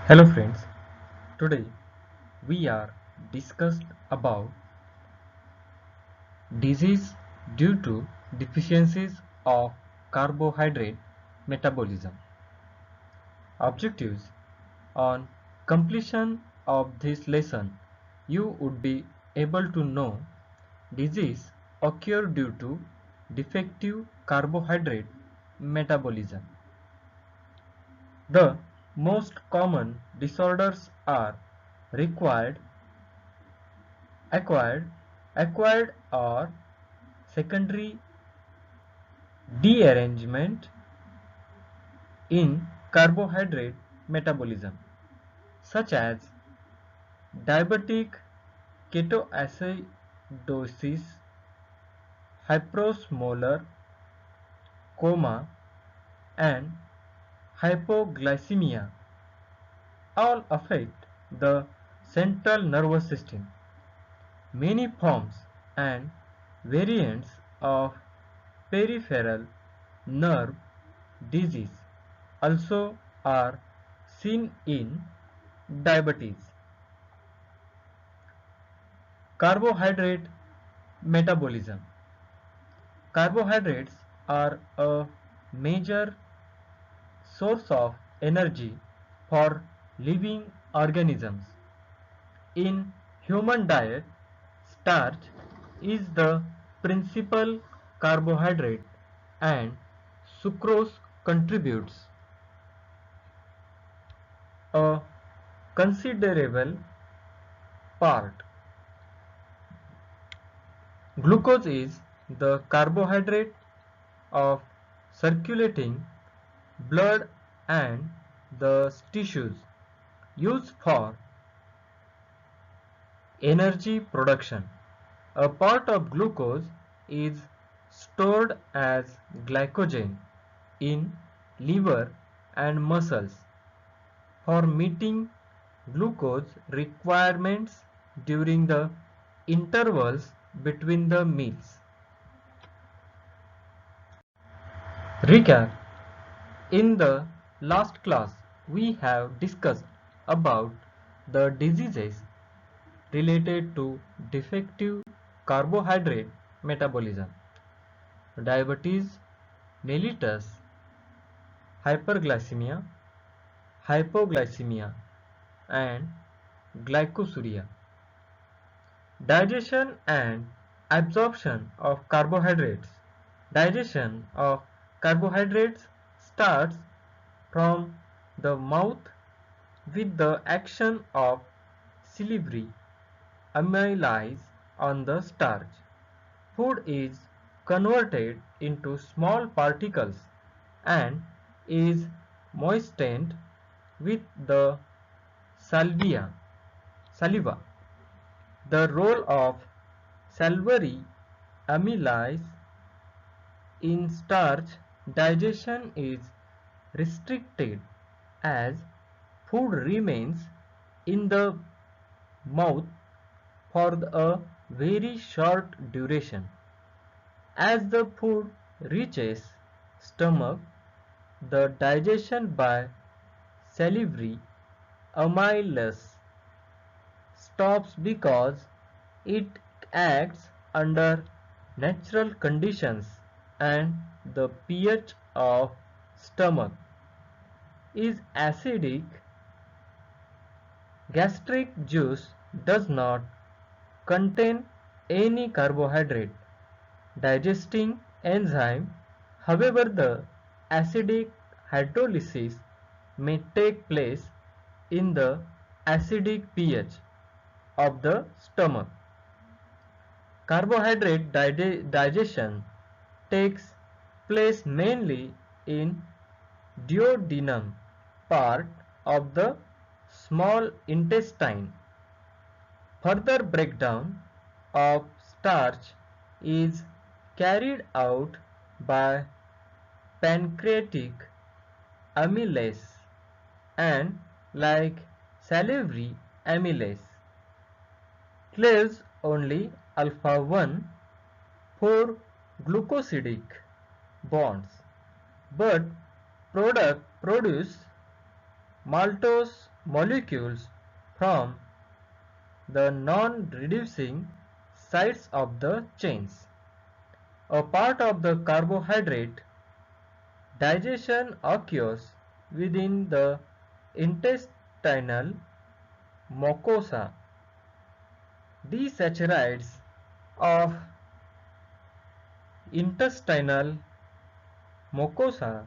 Hello friends, today we are discussed about disease due to deficiencies of carbohydrate metabolism. Objectives: on completion of this lesson, you would be able to know disease occur due to defective carbohydrate metabolism. The most common disorders are required acquired, acquired or secondary dearrangement in carbohydrate metabolism, such as diabetic ketoacidosis, hyperosmolar coma, and hypoglycemia, all affect the central nervous system. Many forms and variants of peripheral nerve disease also are seen in diabetes. Carbohydrate metabolism. Carbohydrates are a major source of energy for living organisms. In human diet, starch is the principal carbohydrate and sucrose contributes a considerable part. Glucose is the carbohydrate of circulating blood and the tissues used for energy production. A part of glucose is stored as glycogen in liver and muscles for meeting glucose requirements during the intervals between the meals. Recap: in the last class, we have discussed about the diseases related to defective carbohydrate metabolism: diabetes mellitus, hyperglycemia, hypoglycemia, and glycosuria. Digestion and absorption of carbohydrates. Digestion of carbohydrates starts from the mouth with the action of salivary amylase on the starch. Food is converted into small particles and is moistened with the saliva. The role of salivary amylase in starch digestion is restricted as food remains in the mouth for a very short duration. As the food reaches stomach, the digestion by salivary amylase stops because it acts under natural conditions and the pH of stomach is acidic. Gastric juice does not contain any carbohydrate digesting enzyme. However, the acidic hydrolysis may take place in the acidic pH of the stomach. Carbohydrate digestion takes place mainly in duodenum part of the small intestine. Further breakdown of starch is carried out by pancreatic amylase and, like salivary amylase, cleaves only alpha-1 for glucosidic bonds, but produce maltose molecules from the non-reducing sides of the chains. A part of the carbohydrate digestion occurs within the intestinal mucosa. Disaccharides of intestinal mucosa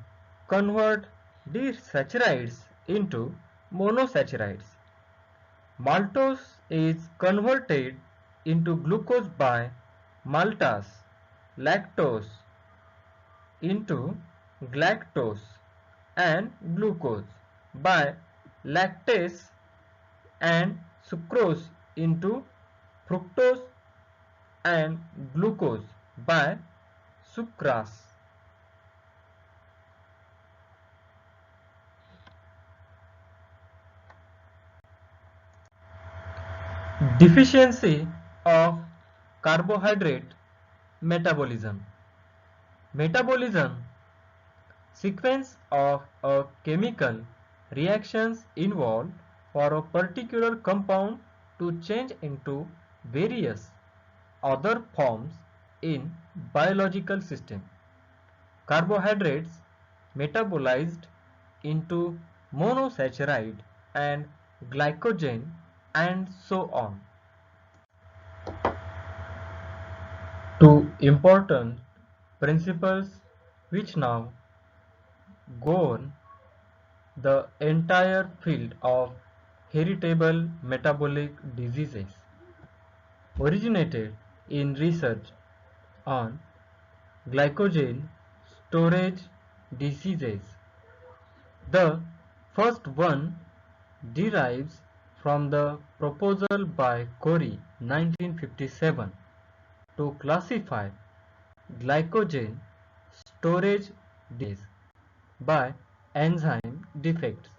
convert disaccharides into monosaccharides. Maltose is converted into glucose by maltase, lactose into galactose, and glucose by lactase, and sucrose into fructose and glucose by sucrase. Deficiency of carbohydrate metabolism. Metabolism sequence of a chemical reactions involved for a particular compound to change into various other forms in biological system. Carbohydrates metabolized into monosaccharide and glycogen and so on. Two important principles which now govern the entire field of heritable metabolic diseases originated in research on glycogen storage diseases. The first one derives from the proposal by Corey 1957 to classify glycogen storage disease by enzyme defects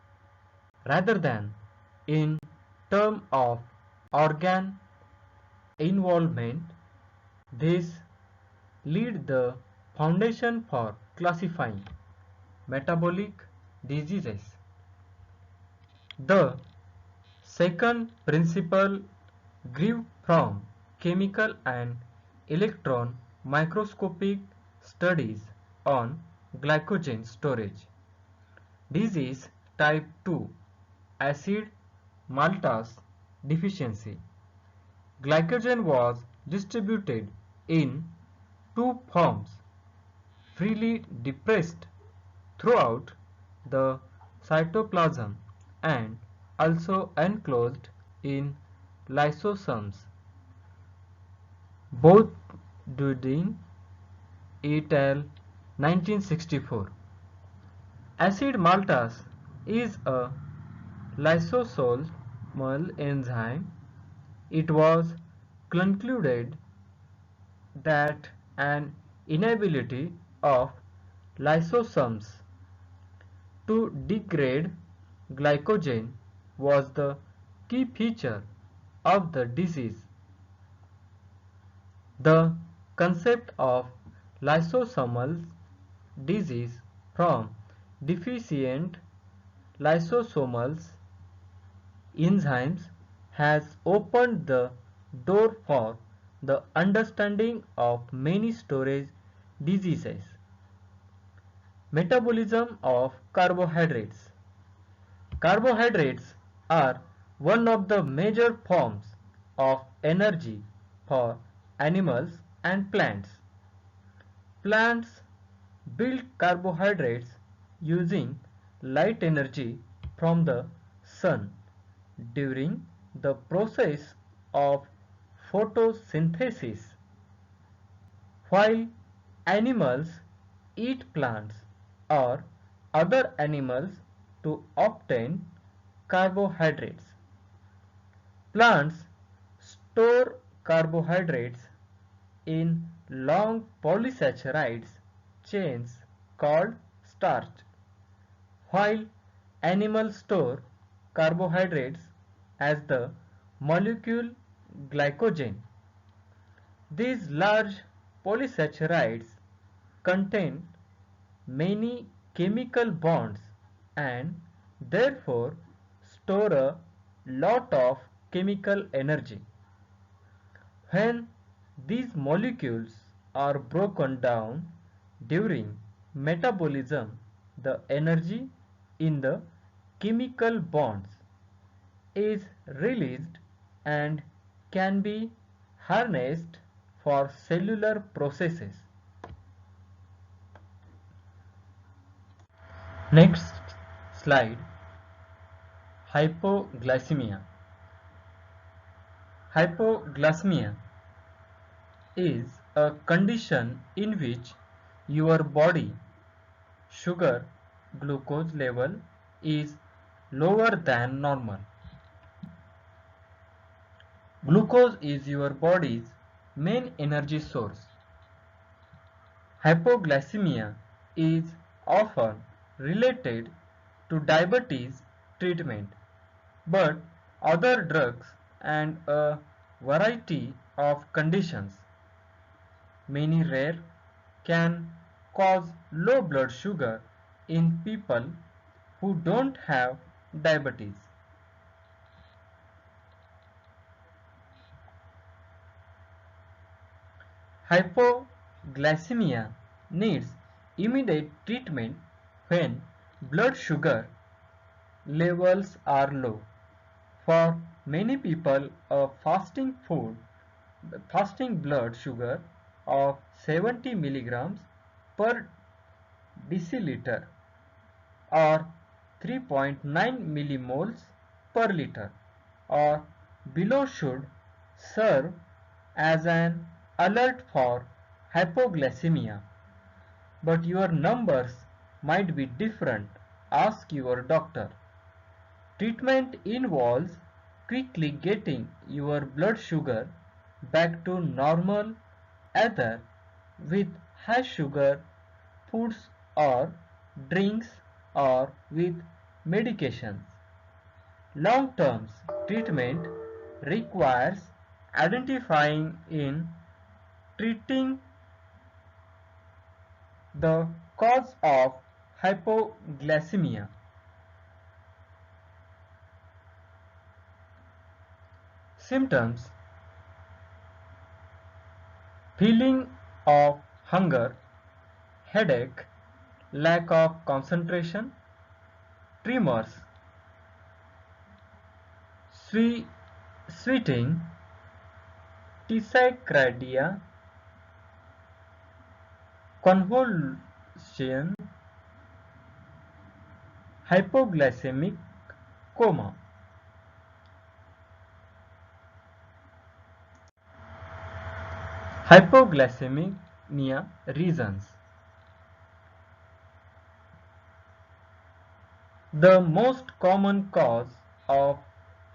rather than in terms of organ involvement. This laid the foundation for classifying metabolic diseases. The second principle grew from chemical and electron microscopic studies on glycogen storage. Disease type 2, acid maltase deficiency. Glycogen was distributed in two forms, freely dispersed throughout the cytoplasm and also enclosed in lysosomes. Both Dudin et al. 1964. Acid maltase is a lysosomal enzyme. It was concluded that an inability of lysosomes to degrade glycogen was the key feature of the disease. The concept of lysosomal disease from deficient lysosomal enzymes has opened the door for the understanding of many storage diseases. Metabolism of carbohydrates. Carbohydrates are one of the major forms of energy for animals and plants. Plants build carbohydrates using light energy from the sun during the process of photosynthesis, while animals eat plants or other animals to obtain carbohydrates. Plants store carbohydrates in long polysaccharides chains called starch, while animals store carbohydrates as the molecule glycogen. These large polysaccharides contain many chemical bonds and therefore store a lot of chemical energy. When these molecules are broken down during metabolism, the energy in the chemical bonds is released and can be harnessed for cellular processes. Next slide, hypoglycemia. Hypoglycemia is a condition in which your body sugar glucose level is lower than normal. Glucose is your body's main energy source. Hypoglycemia is often related to diabetes treatment, but other drugs and a variety of conditions, many rare, can cause low blood sugar in people who don't have diabetes. Hypoglycemia needs immediate treatment when blood sugar levels are low. For many people, a fasting blood sugar of 70 milligrams per deciliter or 3.9 millimoles per liter or below should serve as an alert for hypoglycemia. But your numbers might be different. Ask your doctor. Treatment involves quickly getting your blood sugar back to normal, either with high sugar foods or drinks or with medications. Long-term treatment requires identifying and treating the cause of hypoglycemia. Symptoms: feeling of hunger, headache, lack of concentration, tremors, sweating, tachycardia, convulsion, hypoglycemic coma. Hypoglycemia reasons. The most common cause of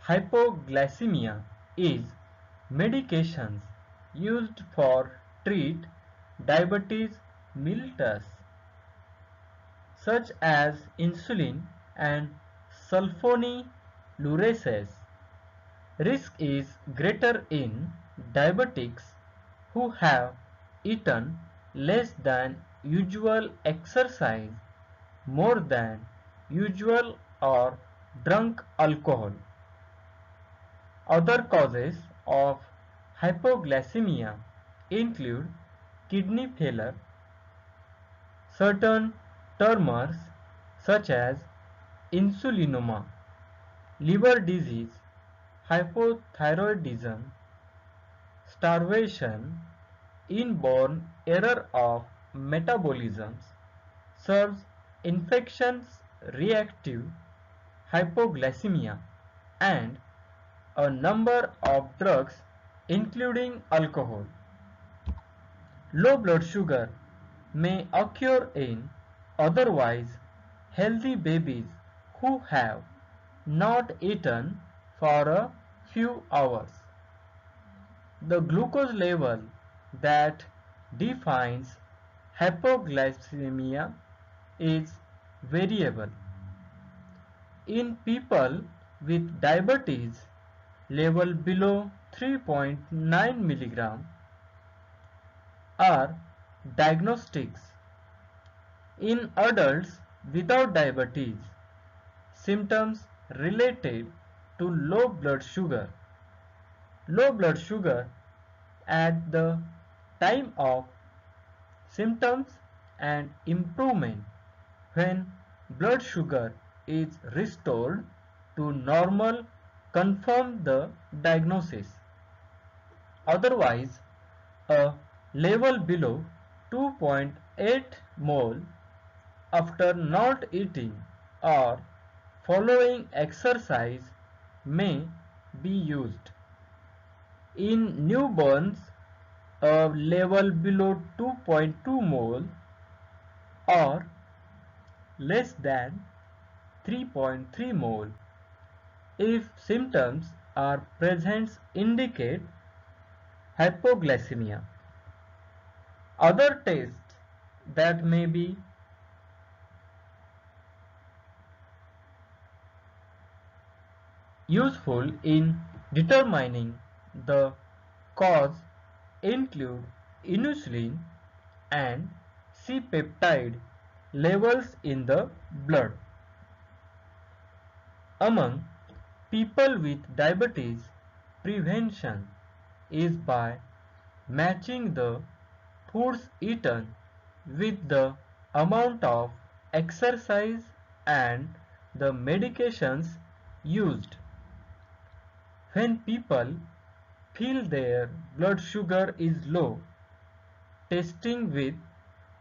hypoglycemia is medications used for treat diabetes mellitus, such as insulin and sulfonylurases. Risk is greater in diabetics who have eaten less than usual, exercise more than usual, or drunk alcohol. Other causes of hypoglycemia include kidney failure, certain tumors such as insulinoma, liver disease, hypothyroidism, starvation, inborn error of metabolisms, serves infections, reactive hypoglycemia, and a number of drugs including alcohol. Low blood sugar may occur in otherwise healthy babies who have not eaten for a few hours. The glucose level that defines hypoglycemia is variable. In people with diabetes, level below 3.9 milligram are diagnostics. In adults without diabetes, symptoms related to low blood sugar. Low blood sugar at the time of symptoms and improvement when blood sugar is restored to normal confirm the diagnosis. Otherwise, a level below 2.8 mole after not eating or following exercise may be used. In newborns, a level below 2.2 mole or less than 3.3 mole if symptoms are present indicate hypoglycemia. Other tests that may be useful in determining the cause include insulin and C-peptide levels in the blood. Among people with diabetes, prevention is by matching the foods eaten with the amount of exercise and the medications used. When people feel their blood sugar is low, testing with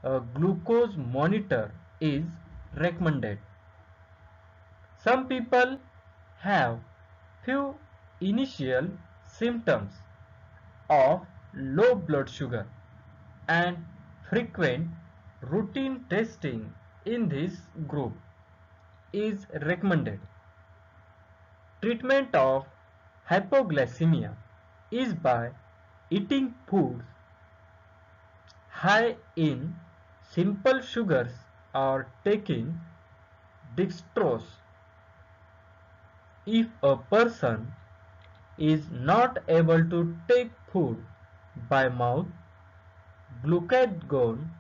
a glucose monitor is recommended. Some people have few initial symptoms of low blood sugar and frequent routine testing in this group is recommended. Treatment of hypoglycemia is by eating foods high in simple sugars or taking dextrose. If a person is not able to take food by mouth, glucagon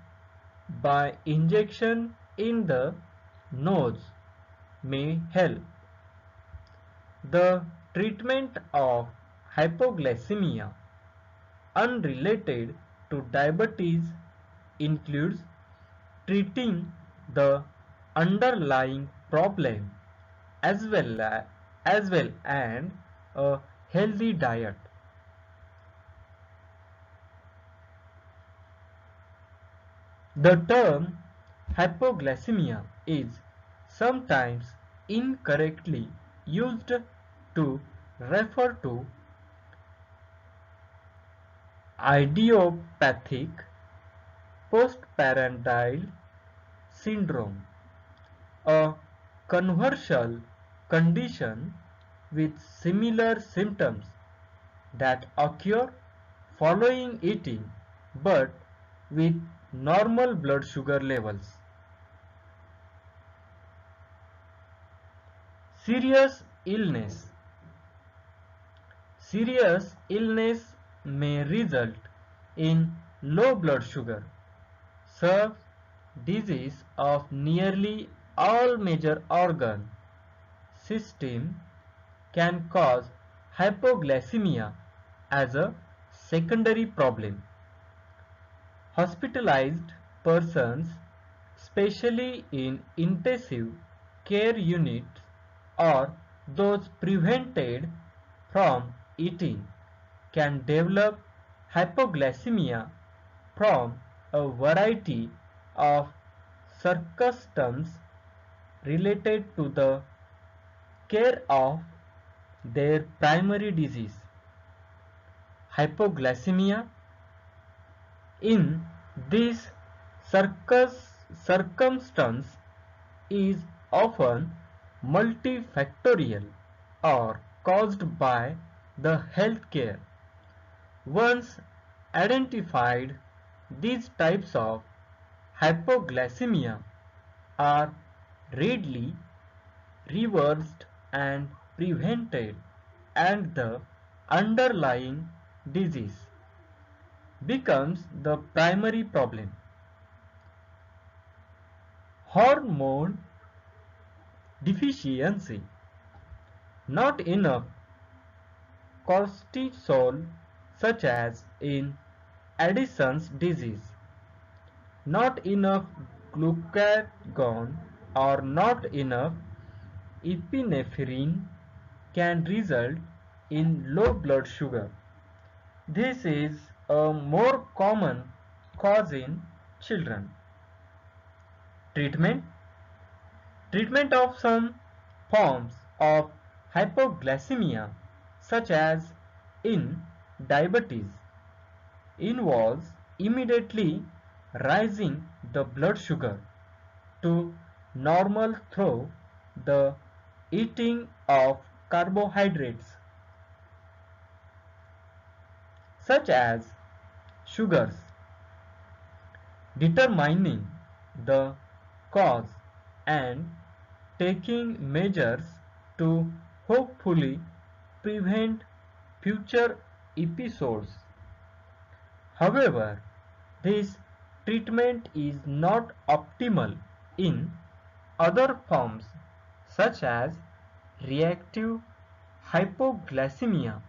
by injection in the nose may help. The treatment of hypoglycemia unrelated to diabetes includes treating the underlying problem as well and a healthy diet. The term hypoglycemia is sometimes incorrectly used to refer to idiopathic postprandial syndrome, a controversial condition with similar symptoms that occur following eating but with normal blood sugar levels. Serious illness. Serious illness may result in low blood sugar. Such disease of nearly all major organ system can cause hypoglycemia as a secondary problem. Hospitalized persons, especially in intensive care units or those prevented from eating, can develop hypoglycemia from a variety of circumstances related to the care of their primary disease. Hypoglycemia in this circumstance is often multifactorial or caused by the healthcare. Once identified, these types of hypoglycemia are readily reversed and prevented, and the underlying disease becomes the primary problem. Hormone deficiency, not enough cortisol such as in Addison's disease, not enough glucagon or not enough epinephrine can result in low blood sugar. This is a more common cause in children. Treatment. Treatment of some forms of hypoglycemia, such as in diabetes, involves immediately raising the blood sugar to normal through the eating of carbohydrates such as sugars, determining the cause and taking measures to hopefully prevent future episodes. However, this treatment is not optimal in other forms such as reactive hypoglycemia,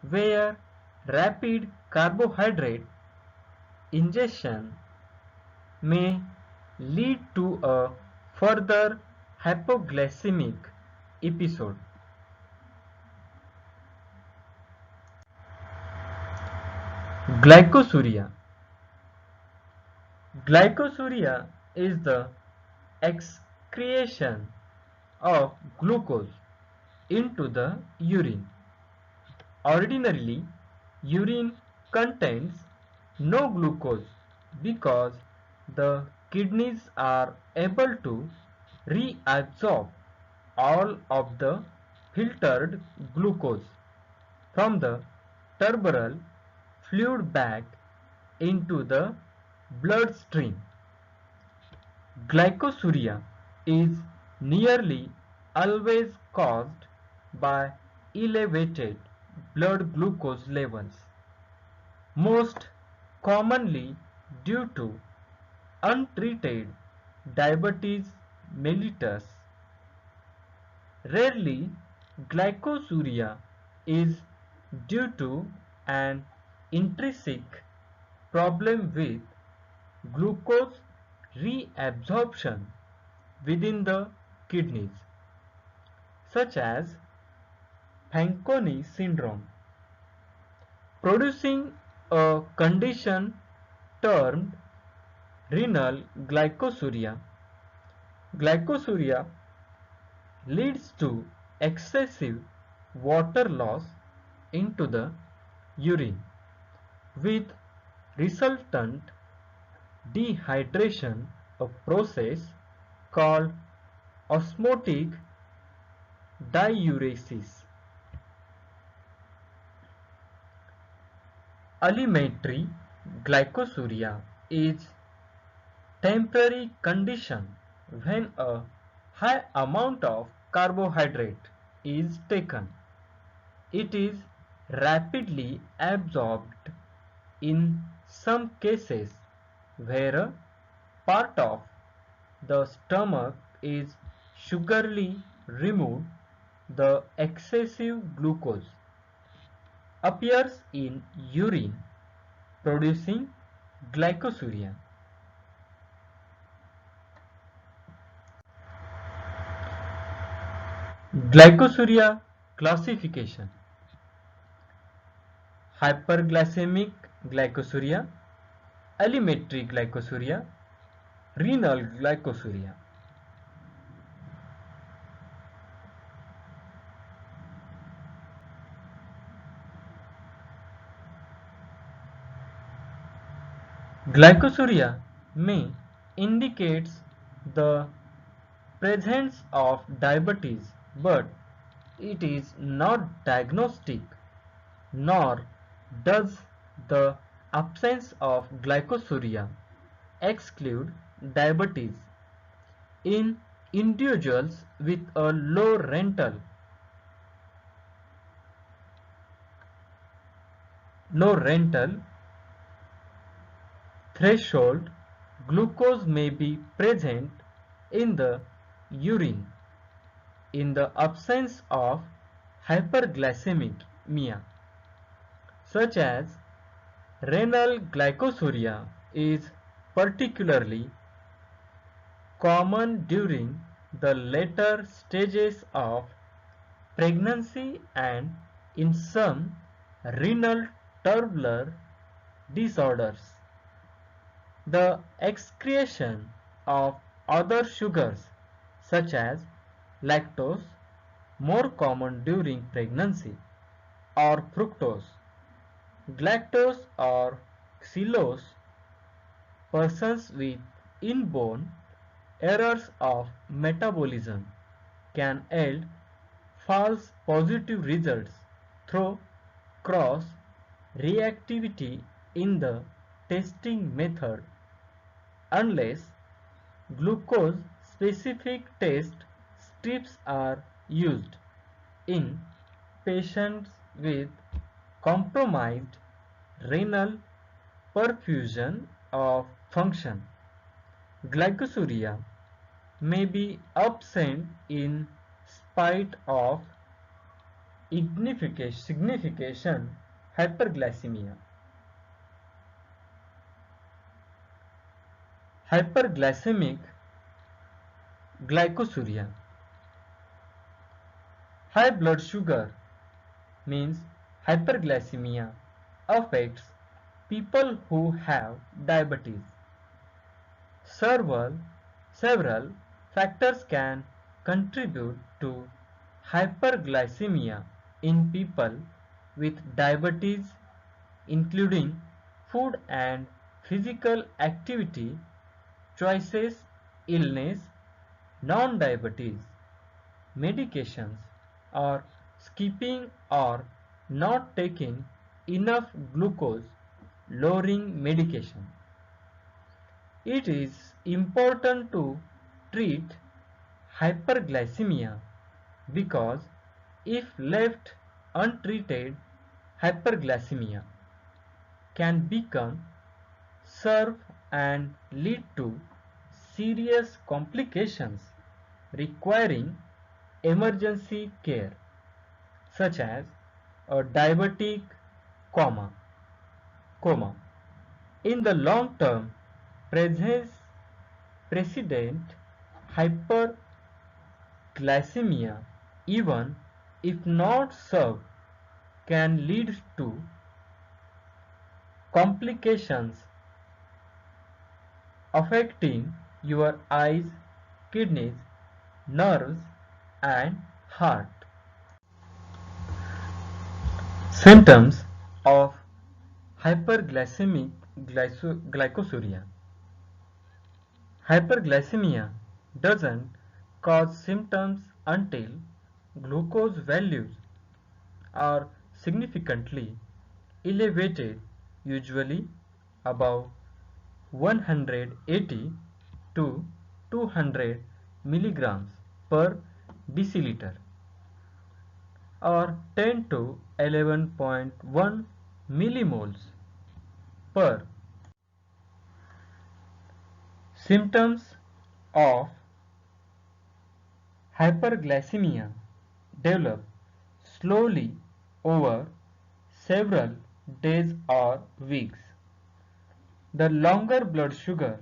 where rapid carbohydrate ingestion may lead to a further hypoglycemic episode. Glycosuria. Glycosuria is the excretion of glucose into the urine. Ordinarily, urine contains no glucose because the kidneys are able to reabsorb all of the filtered glucose from the tubular fluid back into the bloodstream. Glycosuria is nearly always caused by elevated blood glucose levels, most commonly due to untreated diabetes mellitus. Rarely, glycosuria is due to an intrinsic problem with glucose reabsorption within the kidneys, such as Fanconi syndrome, producing a condition termed renal glycosuria. Glycosuria leads to excessive water loss into the urine with resultant dehydration, a process called osmotic diuresis. Alimentary glycosuria is temporary condition when a high amount of carbohydrate is taken. It is rapidly absorbed in some cases where a part of the stomach is sugarly removed. The excessive glucose appears in urine, producing glycosuria. Glycosuria classification: hyperglycemic glycosuria, alimentary glycosuria, renal glycosuria. Glycosuria may indicates the presence of diabetes, but it is not diagnostic, nor does the absence of glycosuria exclude diabetes. In individuals with a low renal threshold, glucose may be present in the urine in the absence of hyperglycemia, such as renal glycosuria, is particularly common during the later stages of pregnancy and in some renal tubular disorders. The excretion of other sugars such as lactose, more common during pregnancy, or fructose, galactose or xylose, persons with inborn errors of metabolism can yield false positive results through cross reactivity in the testing method unless glucose specific test strips are used in patients with compromised renal perfusion of function. Glycosuria may be absent in spite of significant hyperglycemia. Hyperglycemic glycosuria. High blood sugar means hyperglycemia affects people who have diabetes. Several factors can contribute to hyperglycemia in people with diabetes, including food and physical activity choices, illness, non-diabetes, medications, or skipping or not taking enough glucose lowering medication. It is important to treat hyperglycemia because if left untreated, hyperglycemia can become severe and lead to serious complications requiring emergency care, such as a diabetic coma. coma. In the long term, precedent hyperglycemia, even if not served, can lead to complications affecting your eyes, kidneys, nerves, and heart. Symptoms of hyperglycemic glycosuria. Hyperglycemia doesn't cause symptoms until glucose values are significantly elevated, usually above 180 to 200 milligrams per deciliter or 10 to 11.1 millimoles per. Symptoms of hyperglycemia develop slowly over several days or weeks. The longer blood sugar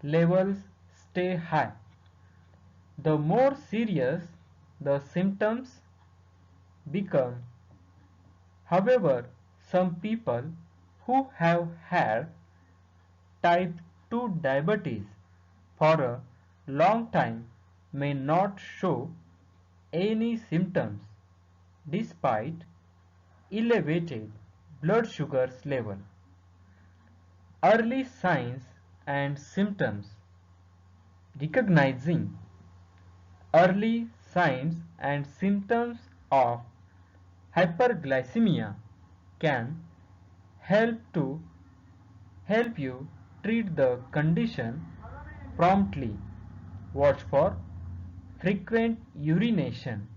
levels stay high, the more serious the symptoms become. However, some people who have had type 2 diabetes for a long time may not show any symptoms despite elevated blood sugar level. Early signs and symptoms. Recognizing early signs and symptoms of hyperglycemia can help to help you treat the condition promptly. Watch for frequent urination,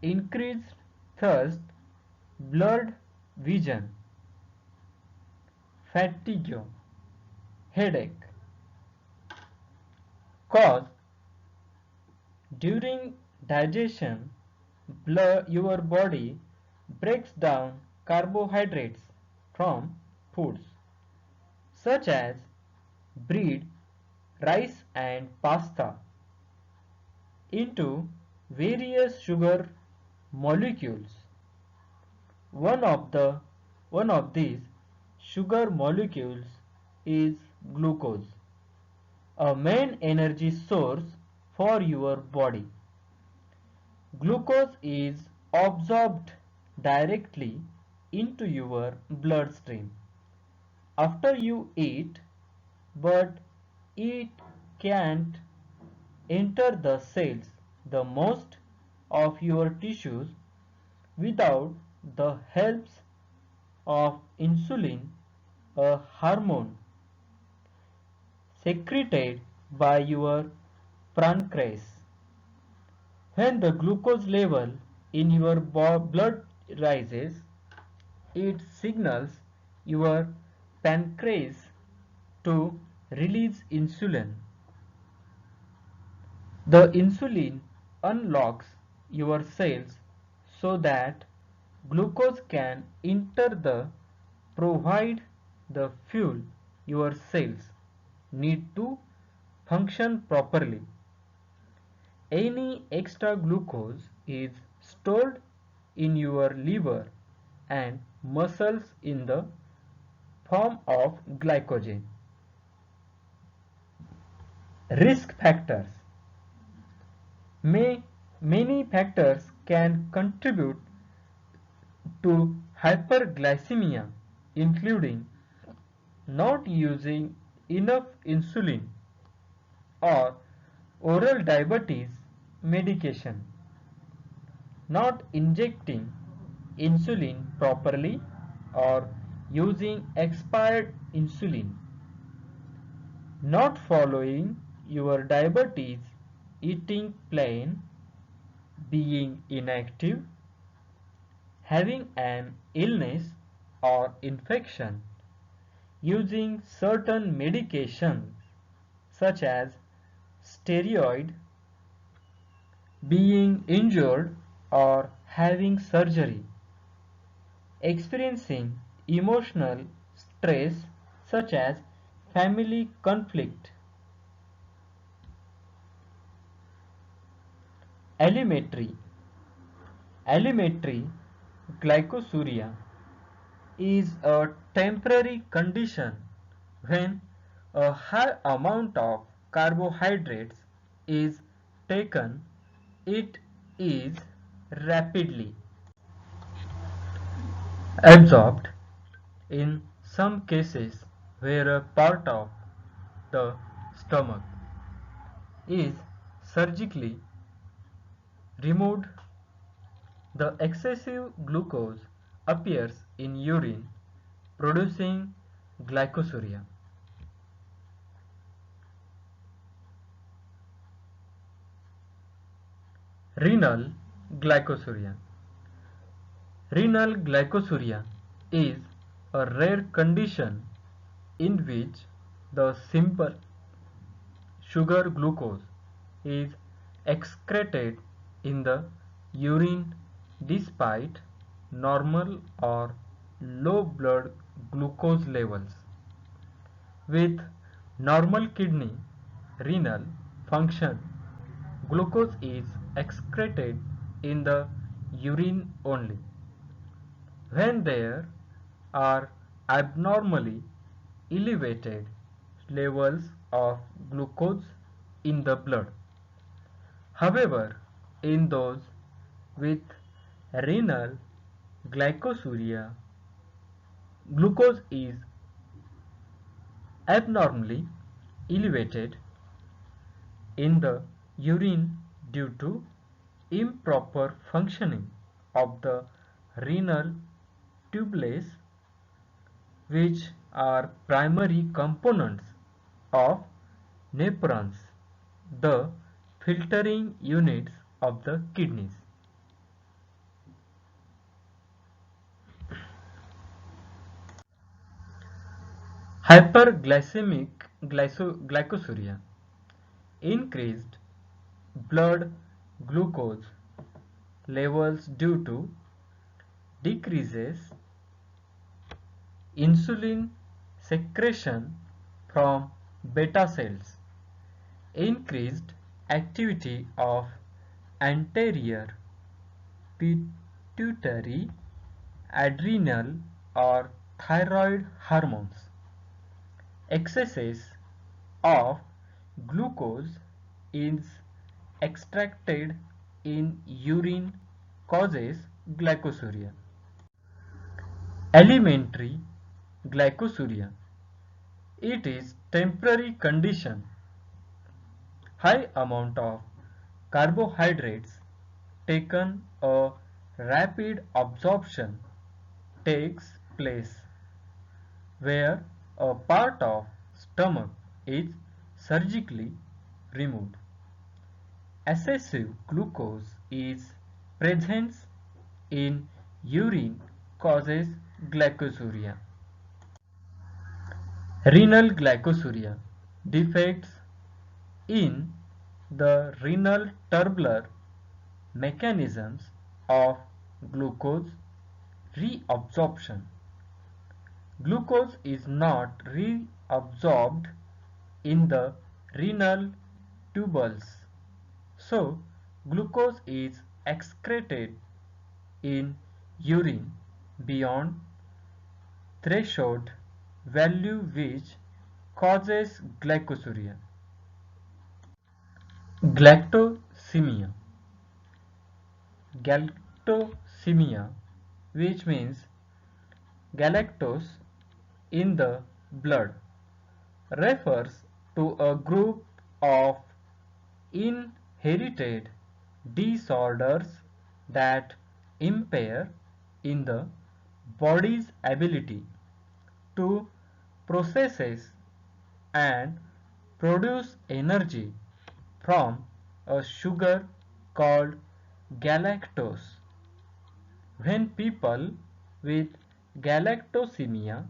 increased thirst, blurred vision, fatigue, headache. Cause during digestion, your body breaks down carbohydrates from foods such as bread, rice and pasta into various sugar molecules. One of the one of these sugar molecules is glucose, a main energy source for your body. Glucose is absorbed directly into your bloodstream after you eat, but it can't enter the cells, the most of your tissues, without the help of insulin, a hormone secreted by your pancreas. When the glucose level in your blood rises, it signals your pancreas to release insulin. The insulin unlocks your cells so that glucose can enter the provide the fuel your cells need to function properly. Any extra glucose is stored in your liver and muscles in the form of glycogen. Risk factors. Many factors can contribute to hyperglycemia, including not using enough insulin or oral diabetes medication, not injecting insulin properly or using expired insulin, not following your diabetes eating plan, being inactive, having an illness or infection, using certain medications such as steroid, being injured or having surgery, experiencing emotional stress such as family conflict. Alimentary Alimentary glycosuria is a temporary condition when a high amount of carbohydrates is taken. It is rapidly absorbed in some cases where a part of the stomach is surgically removed. The excessive glucose appears in urine, producing glycosuria. Renal glycosuria. Renal glycosuria is a rare condition in which the simple sugar glucose is excreted in the urine despite normal or low blood glucose levels. With normal kidney renal function, glucose is excreted in the urine only. When there are abnormally elevated levels of glucose in the blood. However, in those with renal glycosuria, glucose is abnormally elevated in the urine due to improper functioning of the renal tubules, which are primary components of nephrons, the filtering units of the kidneys. Hyperglycemic glycosuria. Increased blood glucose levels due to decreases insulin secretion from beta cells, increased activity of anterior pituitary, adrenal or thyroid hormones. Excesses of glucose is extracted in urine causes glycosuria. Alimentary glycosuria. It is temporary condition. High amount of carbohydrates taken a rapid absorption takes place where a part of stomach is surgically removed. Excessive glucose is present in urine causes glycosuria. Renal glycosuria. Defects in the renal tubular mechanisms of glucose reabsorption. Glucose is not reabsorbed in the renal tubules, so glucose is excreted in urine beyond threshold value, which causes glycosuria. Galactosemia. Galactosemia, which means galactose in the blood, refers to a group of inherited disorders that impair in the body's ability to process and produce energy from a sugar called galactose. When people with galactosemia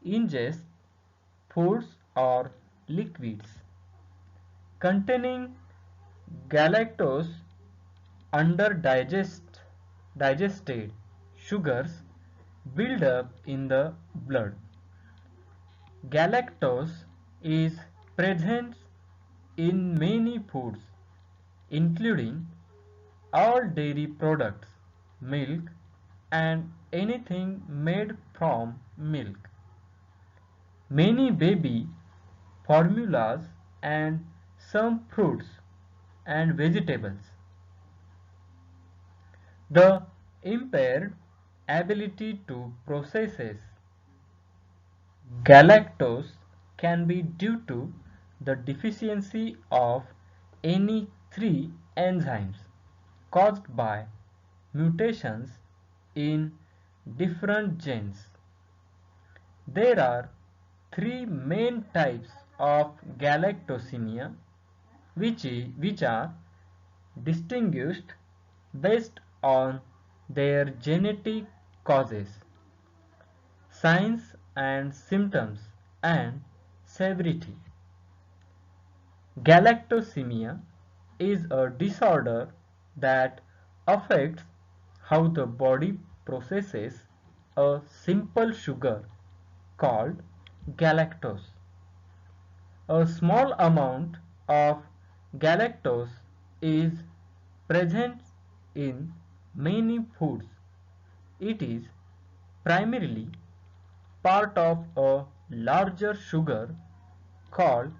ingest foods or liquids containing galactose, under digested sugars build up in the blood. Galactose is present in many foods, including all dairy products, milk, and anything made from milk. Many baby formulas and some fruits and vegetables. The impaired ability to process galactose can be due to the deficiency of any three enzymes caused by mutations in different genes. There are three main types of galactosemia which are distinguished based on their genetic causes, signs and symptoms, and severity. Galactosemia is a disorder that affects how the body processes a simple sugar called galactose. A small amount of galactose is present in many foods. It is primarily part of a larger sugar called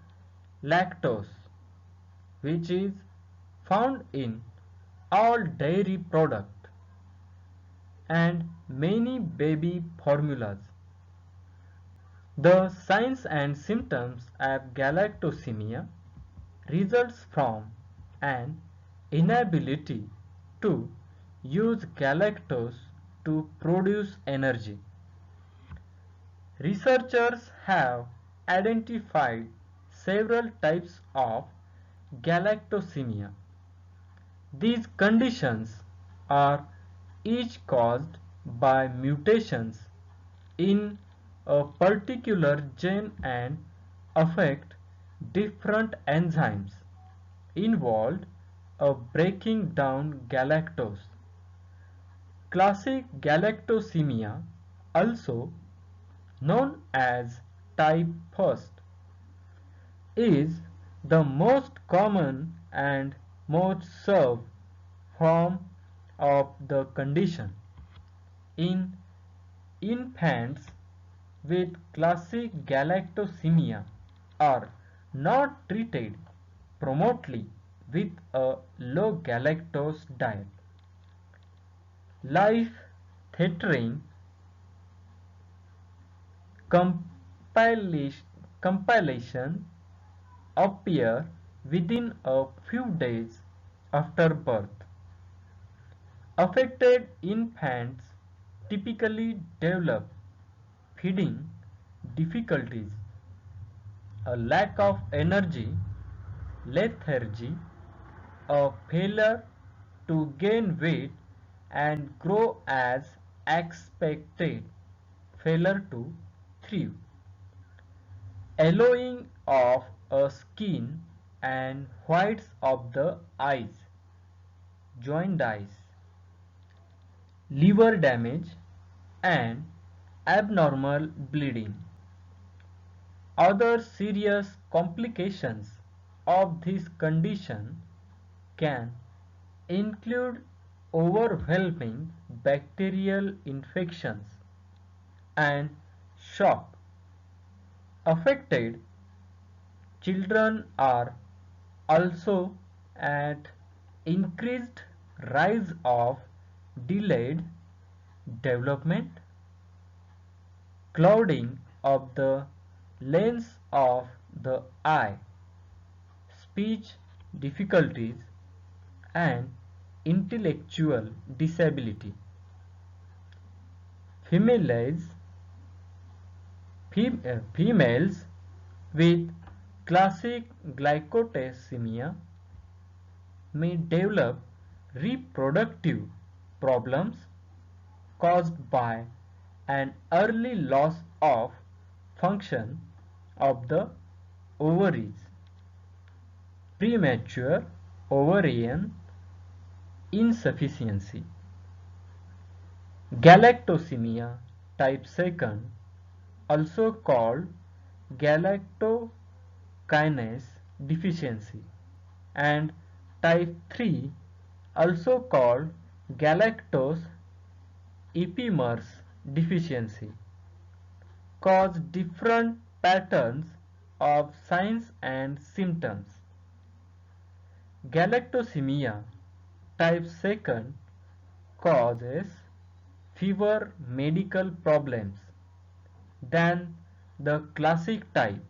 lactose, which is found in all dairy products and many baby formulas. The signs and symptoms of galactosemia results from an inability to use galactose to produce energy. Researchers have identified several types of galactosemia. These conditions are each caused by mutations in a particular gene and affect different enzymes involved breaking down galactose. Classic galactosemia, also known as type 1st, is the most common and most severe form of the condition. In infants with classic galactosemia are not treated promptly with a low galactose diet. Life-threatening compilation appear within a few days after birth. Affected infants typically develop feeding difficulties, a lack of energy, lethargy, a failure to gain weight and grow as expected, failure to thrive, yellowing of a skin and whites of the eyes, jaundice, liver damage, and abnormal bleeding. Other serious complications of this condition can include overwhelming bacterial infections and shock. Affected children are also at increased rise of delayed development, clouding of the lens of the eye, speech difficulties, and intellectual disability. Females, females with classic glycotosemia may develop reproductive problems caused by an early loss of function of the ovaries, premature ovarian insufficiency. Galactosemia type 2, also called galactokinase deficiency, and type 3, also called galactose epimers deficiency, cause different patterns of signs and symptoms. Galactosemia type 2 causes fewer medical problems than the classic type.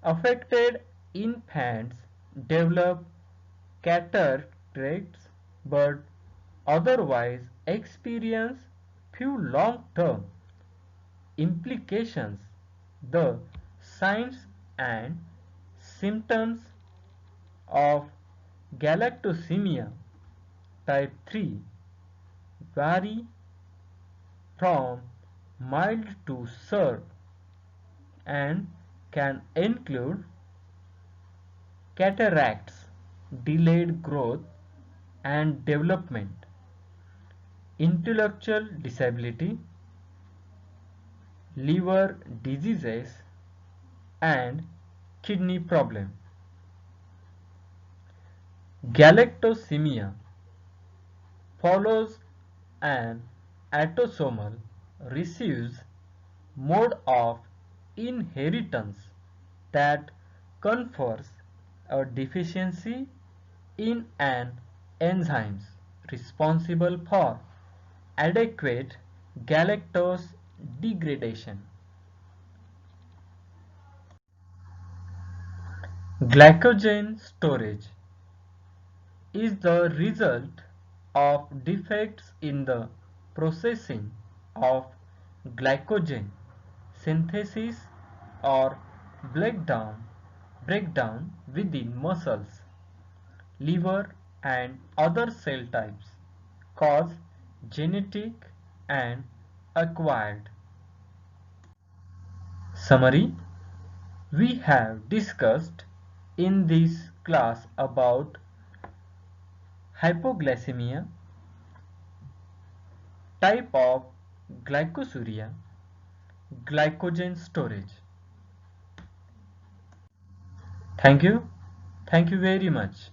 Affected infants develop cataracts but otherwise experience few long-term implications. The signs and symptoms of galactosemia type 3 vary from mild to severe and can include cataracts, delayed growth and development, intellectual disability, liver diseases, and kidney problem. Galactosemia follows an autosomal recessive mode of inheritance that confers a deficiency in an enzyme responsible for adequate galactose degradation. Glycogen storage is the result of defects in the processing of glycogen synthesis or breakdown within muscles, liver and other cell types, cause genetic and acquired. Summary: we have discussed in this class about hypoglycemia, type of glycosuria, glycogen storage. Thank you. Thank you very much.